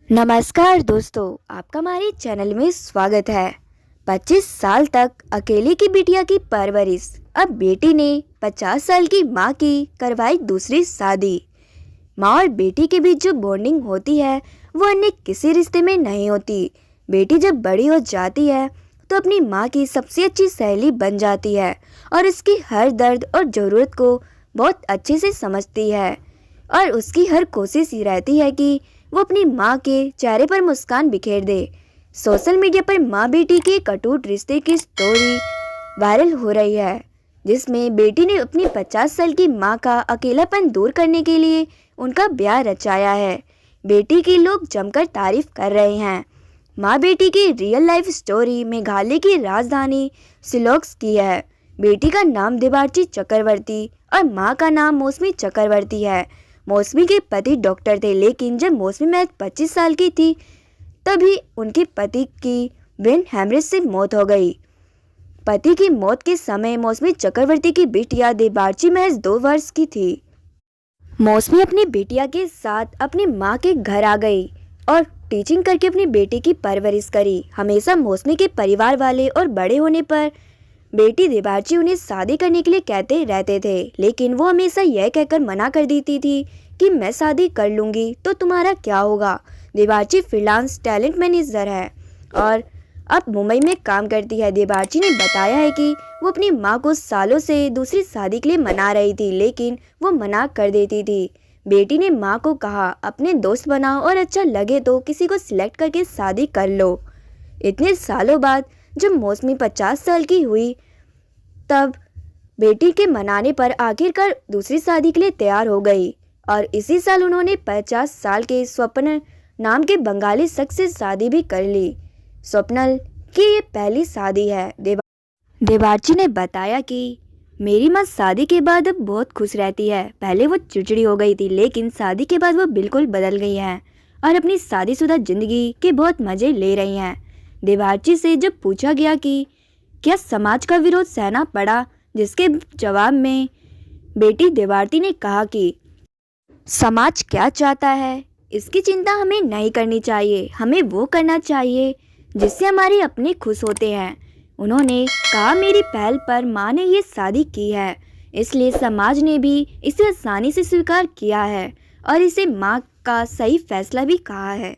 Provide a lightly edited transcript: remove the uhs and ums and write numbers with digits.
नमस्कार दोस्तों, आपका हमारे चैनल में स्वागत है। 25 साल तक अकेले की बिटिया की परवरिश, अब बेटी ने 50 साल की मां की करवाई दूसरी शादी। मां और बेटी के बीच जो बॉन्डिंग होती है वो अन्य किसी रिश्ते में नहीं होती। बेटी जब बड़ी हो जाती है तो अपनी मां की सबसे अच्छी सहेली बन जाती है और उसकी हर दर्द और ज़रूरत को बहुत अच्छे से समझती है और उसकी हर कोशिश ही रहती है कि वो अपनी माँ के चेहरे पर मुस्कान बिखेर दे। सोशल मीडिया पर माँ बेटी के एक अटूट रिश्ते की स्टोरी वायरल हो रही है, जिसमें बेटी ने अपनी 50 साल की माँ का अकेलापन दूर करने के लिए उनका ब्याह रचाया है। बेटी की लोग जमकर तारीफ कर रहे हैं। माँ बेटी की रियल लाइफ स्टोरी मेघालय की राजधानी शिलांग की है। बेटी का नाम देबार्ची चक्रवर्ती और माँ का नाम मौसमी चक्रवर्ती है। मौसमी के पति डॉक्टर थे, लेकिन जब मौसमी महज 25 साल की थी तभी उनके पति की ब्रेन हेमरेज से मौत हो गई। पति की मौत के समय मौसमी चक्रवर्ती की बिटिया देबार्ची महज 2 वर्ष की थी। मौसमी अपनी बिटिया के साथ अपनी माँ के घर आ गई और टीचिंग करके अपनी बेटी की परवरिश करी। हमेशा मौसमी के परिवार वाले और बड़े होने पर बेटी देबार्ची उन्हें शादी करने के लिए कहते रहते थे, लेकिन वो हमेशा यह कहकर मना कर देती थी कि मैं शादी कर लूँगी तो तुम्हारा क्या होगा। देबार्ची फ्रीलांस टैलेंट मैनेजर है और अब मुंबई में काम करती है। देबार्ची ने बताया है कि वो अपनी माँ को सालों से दूसरी शादी के लिए मना रही थी, लेकिन वो मना कर देती थी। बेटी ने माँ को कहा, अपने दोस्त बनाओ और अच्छा लगे तो किसी को सिलेक्ट करके शादी कर लो। इतने सालों बाद जब मौसमी 50 साल की हुई तब बेटी के मनाने पर आखिरकार दूसरी शादी के लिए तैयार हो गई और इसी साल उन्होंने 50 साल के स्वप्न नाम के बंगाली शख्स से शादी भी कर ली। स्वप्नल की ये पहली शादी है। देबार्ची ने बताया कि मेरी माँ शादी के बाद अब बहुत खुश रहती है। पहले वो चिड़चिड़ी हो गई थी, लेकिन शादी के बाद वो बिल्कुल बदल गई है और अपनी शादीशुदा जिंदगी के बहुत मज़े ले रही हैं। देबार्ची से जब पूछा गया कि क्या समाज का विरोध सहना पड़ा, जिसके जवाब में बेटी देबार्ची ने कहा कि समाज क्या चाहता है इसकी चिंता हमें नहीं करनी चाहिए, हमें वो करना चाहिए जिससे हमारे अपने खुश होते हैं। उन्होंने कहा, मेरी पहल पर माँ ने ये शादी की है, इसलिए समाज ने भी इसे आसानी से स्वीकार किया है और इसे माँ का सही फैसला भी कहा है।